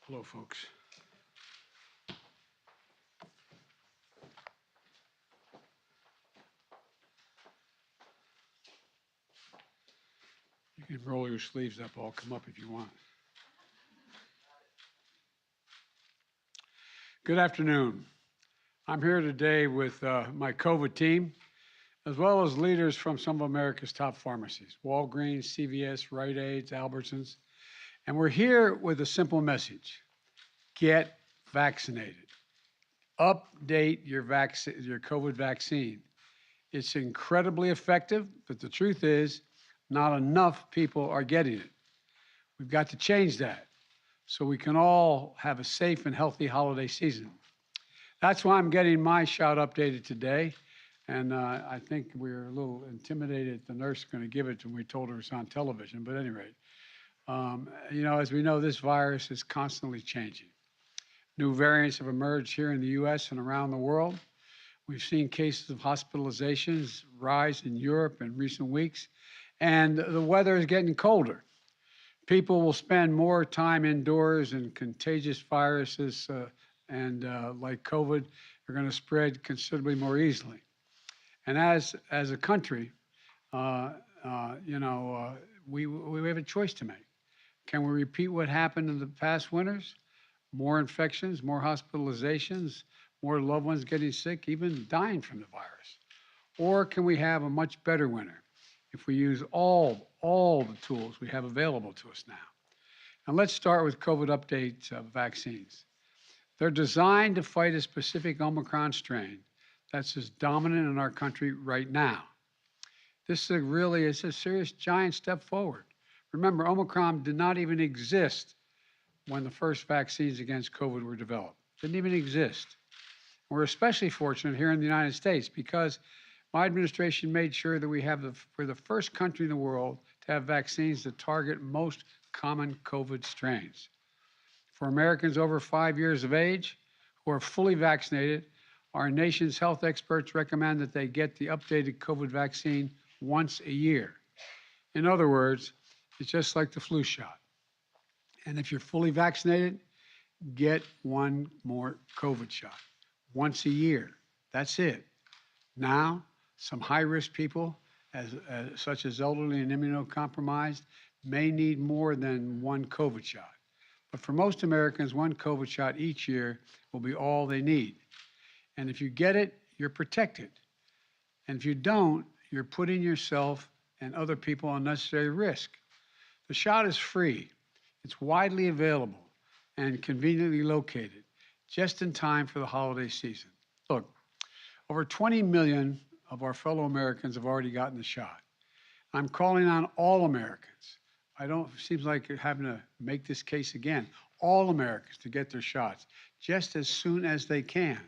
Hello, folks. You can roll your sleeves up. I'll come up if you want. Good afternoon. I'm here today with my COVID team, as well as leaders from some of America's top pharmacies, Walgreens, CVS, Rite Aids, Albertsons. And we're here with a simple message: get vaccinated. Update your COVID vaccine. It's incredibly effective, but the truth is, not enough people are getting it. We've got to change that so we can all have a safe and healthy holiday season. That's why I'm getting my shot updated today. And I think we were a little intimidated the nurse is going to give it when we told her it's on television. But at any rate, as we know, this virus is constantly changing. New variants have emerged here in the U.S. and around the world. We've seen cases of hospitalizations rise in Europe in recent weeks, and the weather is getting colder. People will spend more time indoors, and contagious viruses like COVID are going to spread considerably more easily. And as a country, we have a choice to make. Can we repeat what happened in the past winters? More infections, more hospitalizations, more loved ones getting sick, even dying from the virus? Or can we have a much better winter if we use all the tools we have available to us now? And let's start with COVID update vaccines. They're designed to fight a specific Omicron strain that's as dominant in our country right now. This is a serious giant step forward. Remember, Omicron did not even exist when the first vaccines against COVID were developed. Didn't even exist. We're especially fortunate here in the United States because my administration made sure that we're the first country in the world to have vaccines that target most common COVID strains. For Americans over 5 years of age who are fully vaccinated, our nation's health experts recommend that they get the updated COVID vaccine once a year. In other words, it's just like the flu shot. And if you're fully vaccinated, get one more COVID shot once a year. That's it. Now, some high-risk people, such as elderly and immunocompromised, may need more than one COVID shot. But for most Americans, one COVID shot each year will be all they need. And if you get it, you're protected. And if you don't, you're putting yourself and other people at unnecessary risk. The shot is free. It's widely available and conveniently located, just in time for the holiday season. Look, over 20 million of our fellow Americans have already gotten the shot. I'm calling on all Americans. Seems like you're having to make this case again. All Americans to get their shots just as soon as they can.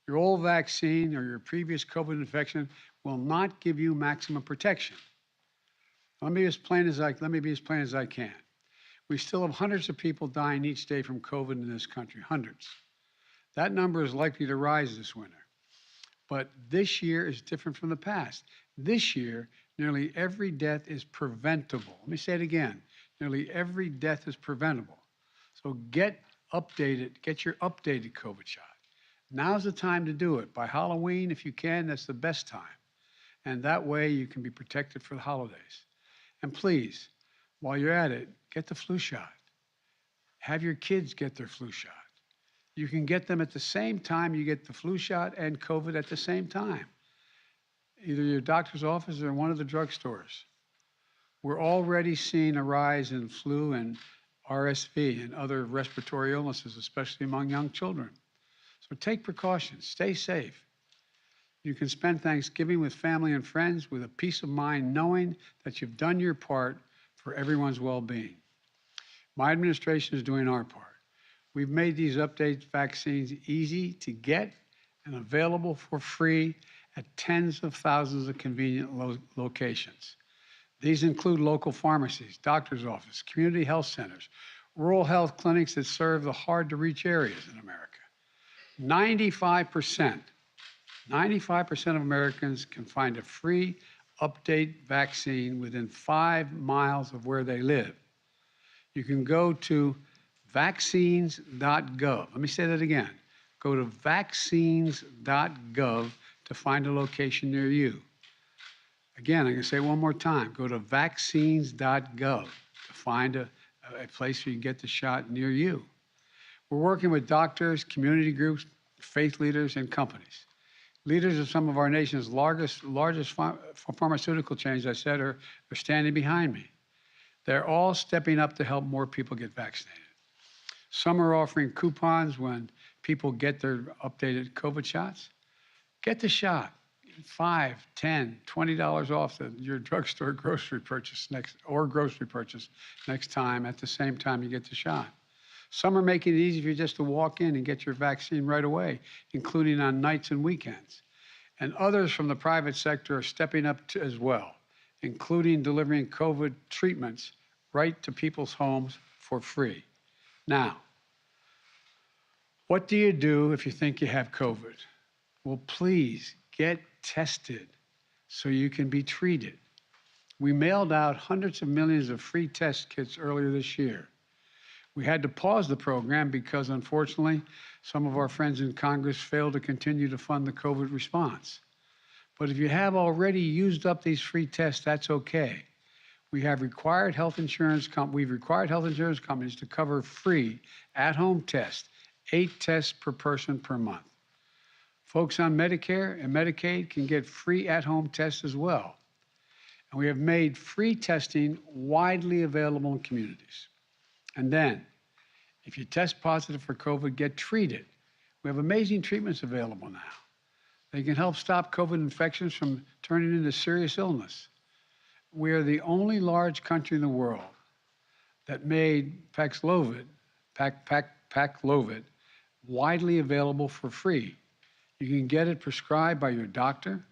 Your old vaccine or your previous COVID infection will not give you maximum protection. Let me be as plain as I can. We still have hundreds of people dying each day from COVID in this country, hundreds. That number is likely to rise this winter. But this year is different from the past. This year, nearly every death is preventable. Let me say it again. Nearly every death is preventable. So get your updated COVID shot. Now's the time to do it. By Halloween, if you can, that's the best time. And that way you can be protected for the holidays. And please, while you're at it, get the flu shot. Have your kids get their flu shot. You can get them at the same time you get the flu shot and COVID at the same time, either your doctor's office or one of the drugstores. We're already seeing a rise in flu and RSV and other respiratory illnesses, especially among young children. So take precautions, stay safe. You can spend Thanksgiving with family and friends with a peace of mind knowing that you've done your part for everyone's well-being. My administration is doing our part. We've made these updated vaccines easy to get and available for free at tens of thousands of convenient locations. These include local pharmacies, doctor's offices, community health centers, rural health clinics that serve the hard-to-reach areas in America. 95% of Americans can find a free update vaccine within 5 miles of where they live. You can go to vaccines.gov. Let me say that again. Go to vaccines.gov to find a location near you. Again, I'm going to say it one more time. Go to vaccines.gov to find a place where you can get the shot near you. We're working with doctors, community groups, faith leaders, and companies. Leaders of some of our nation's largest pharmaceutical chains, I said, are standing behind me. They're all stepping up to help more people get vaccinated. Some are offering coupons when people get their updated COVID shots. Get the shot. $5, $10, $20 off your drugstore grocery purchase next time at the same time you get the shot. Some are making it easy for you just to walk in and get your vaccine right away, including on nights and weekends. And others from the private sector are stepping up as well, including delivering COVID treatments right to people's homes for free. Now, what do you do if you think you have COVID? Well, please get tested so you can be treated. We mailed out hundreds of millions of free test kits earlier this year. We had to pause the program because, unfortunately, some of our friends in Congress failed to continue to fund the COVID response. But if you have already used up these free tests, that's okay. We've required health insurance companies to cover free at-home tests, 8 tests per person per month. Folks on Medicare and Medicaid can get free at-home tests as well. And we have made free testing widely available in communities. And then, if you test positive for COVID, get treated. We have amazing treatments available now. They can help stop COVID infections from turning into serious illness. We are the only large country in the world that made Paxlovid widely available for free. You can get it prescribed by your doctor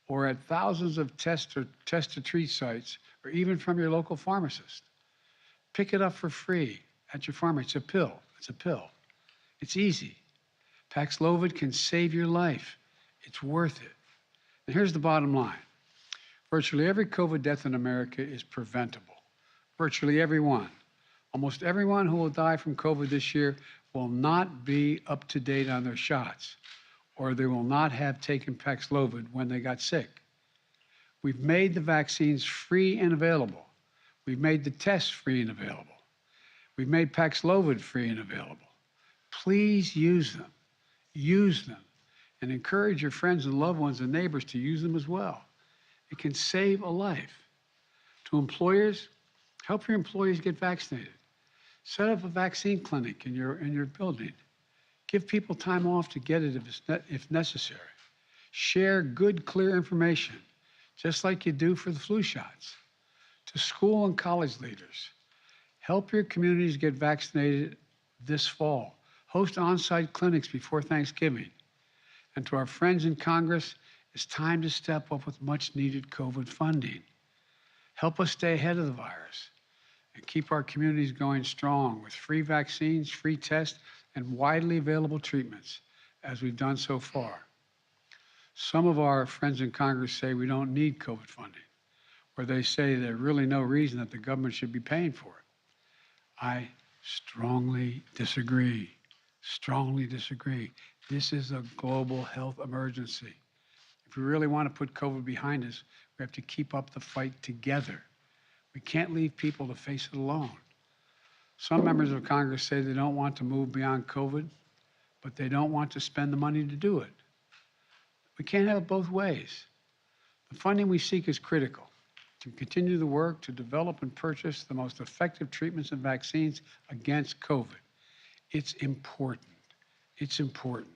or at thousands of test-to-treat sites or even from your local pharmacist. Pick it up for free at your pharmacy. It's a pill. It's a pill. It's easy. Paxlovid can save your life. It's worth it. And here's the bottom line. Virtually every COVID death in America is preventable. Virtually everyone. Almost everyone who will die from COVID this year will not be up to date on their shots, or they will not have taken Paxlovid when they got sick. We've made the vaccines free and available. We've made the tests free and available. We've made Paxlovid free and available. Please use them. Use them. And encourage your friends and loved ones and neighbors to use them as well. It can save a life. To employers, help your employees get vaccinated. Set up a vaccine clinic in your building. Give people time off to get it if necessary. Share good, clear information, just like you do for the flu shots. To school and college leaders, help your communities get vaccinated this fall. Host on-site clinics before Thanksgiving. And to our friends in Congress, it's time to step up with much-needed COVID funding. Help us stay ahead of the virus and keep our communities going strong with free vaccines, free tests, and widely available treatments, as we've done so far. Some of our friends in Congress say we don't need COVID funding, or they say there's really no reason that the government should be paying for it. I strongly disagree. Strongly disagree. This is a global health emergency. If we really want to put COVID behind us, we have to keep up the fight together. We can't leave people to face it alone. Some members of Congress say they don't want to move beyond COVID, but they don't want to spend the money to do it. We can't have it both ways. The funding we seek is critical to continue the work to develop and purchase the most effective treatments and vaccines against COVID. It's important. It's important.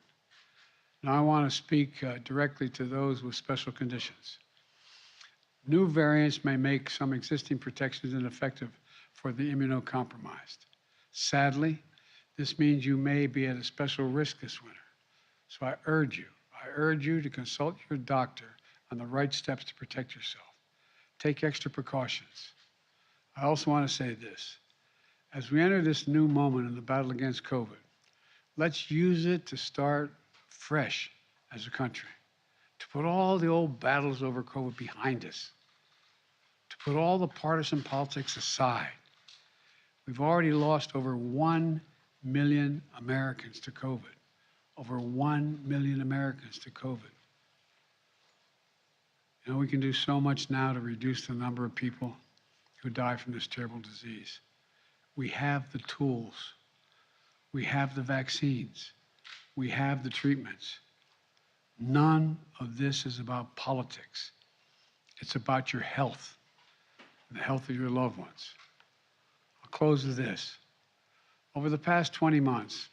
Now I want to speak directly to those with special conditions. New variants may make some existing protections ineffective for the immunocompromised. Sadly, this means you may be at a special risk this winter. So I urge you to consult your doctor on the right steps to protect yourself. Take extra precautions. I also want to say this. As we enter this new moment in the battle against COVID, let's use it to start fresh as a country, to put all the old battles over COVID behind us, to put all the partisan politics aside. We've already lost over 1 million Americans to COVID. Over 1 million Americans to COVID. You know, we can do so much now to reduce the number of people who die from this terrible disease. We have the tools. We have the vaccines. We have the treatments. None of this is about politics. It's about your health and the health of your loved ones. I'll close with this. Over the past 20 months,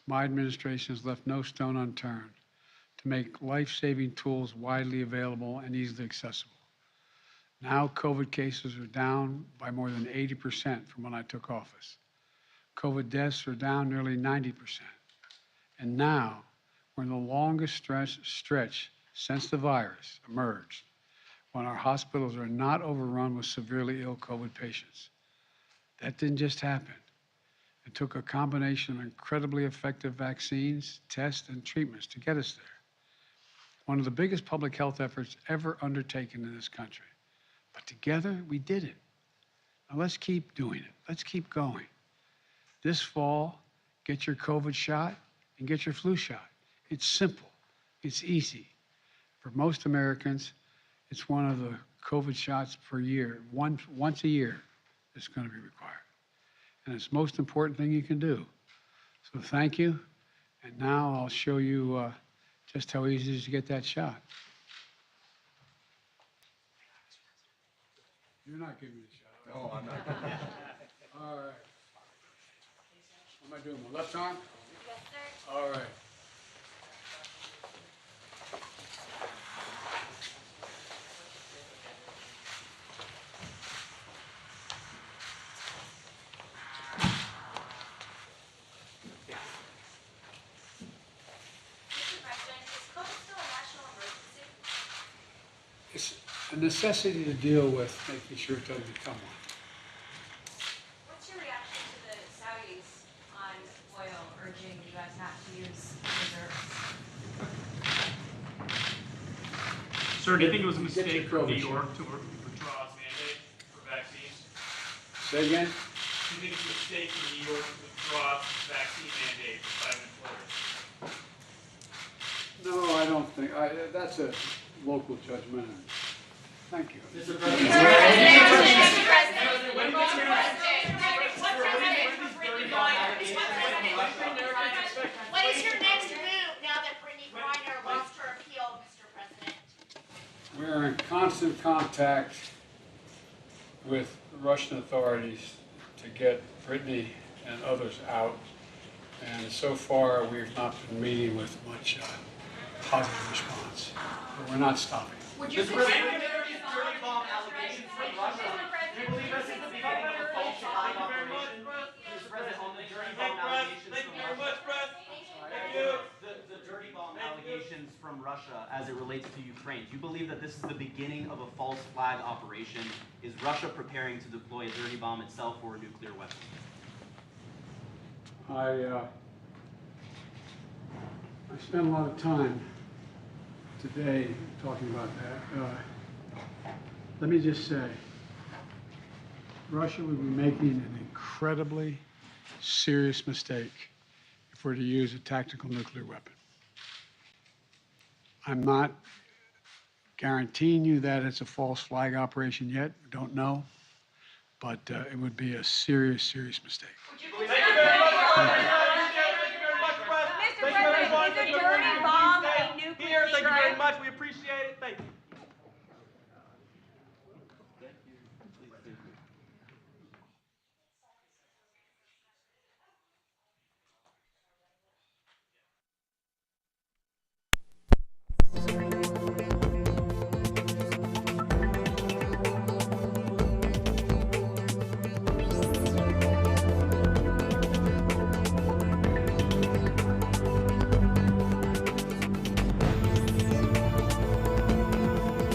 my administration has left no stone unturned to make life-saving tools widely available and easily accessible. Now, COVID cases are down by more than 80% from when I took office. COVID deaths are down nearly 90%. And now, we're in the longest stretch since the virus emerged, when our hospitals are not overrun with severely ill COVID patients. That didn't just happen. It took a combination of incredibly effective vaccines, tests, and treatments to get us there. One of the biggest public health efforts ever undertaken in this country. But together, we did it. Now let's keep doing it. Let's keep going. This fall, get your COVID shot and get your flu shot. It's simple. It's easy. For most Americans, it's one of the COVID shots per year. Once a year, it's going to be required. And it's the most important thing you can do. So thank you. And now I'll show you just how easy it is to get that shot. You're not giving me a shot. No, I'm not giving you a shot. All right. What am I doing? My left arm? Yes, sir. All right. Mr. President, is COVID still a national emergency? It's a necessity to deal with making sure it doesn't become one. What's your reaction to the Saudis on oil urging the U.S. not to use reserves? Sir, do you think it was a Get your mistake for COVID New shot. York to withdraw its mandate for vaccines? Say again? Do you think it's a mistake for New York to withdraw its vaccine mandate for private employers? No, I don't think. That's a local judgment. Thank you. Mr. What is your next move now that Brittany Griner lost her appeal, Mr. President? We're in constant contact with Russian authorities to get Brittany and others out. And so far, we've not been meeting with much positive response. But we're not stopping. Would you dirty bomb allegations from Russia? Do you believe this is the beginning of a false flag operation? Mr. President, on the dirty bomb allegations from Russia. The dirty bomb allegations from Russia as it relates to Ukraine. Do you believe that this is the beginning of a false flag operation? Is Russia preparing to deploy a dirty bomb itself or a nuclear weapon? I spent a lot of time today talking about that. Let me just say, Russia would be making an incredibly serious mistake if we're to use a tactical nuclear weapon. I'm not guaranteeing you that it's a false flag operation yet. We don't know. But it would be a serious, serious mistake. Mr. President, is a dirty bomb a nuclear strike? Thank you very much. We appreciate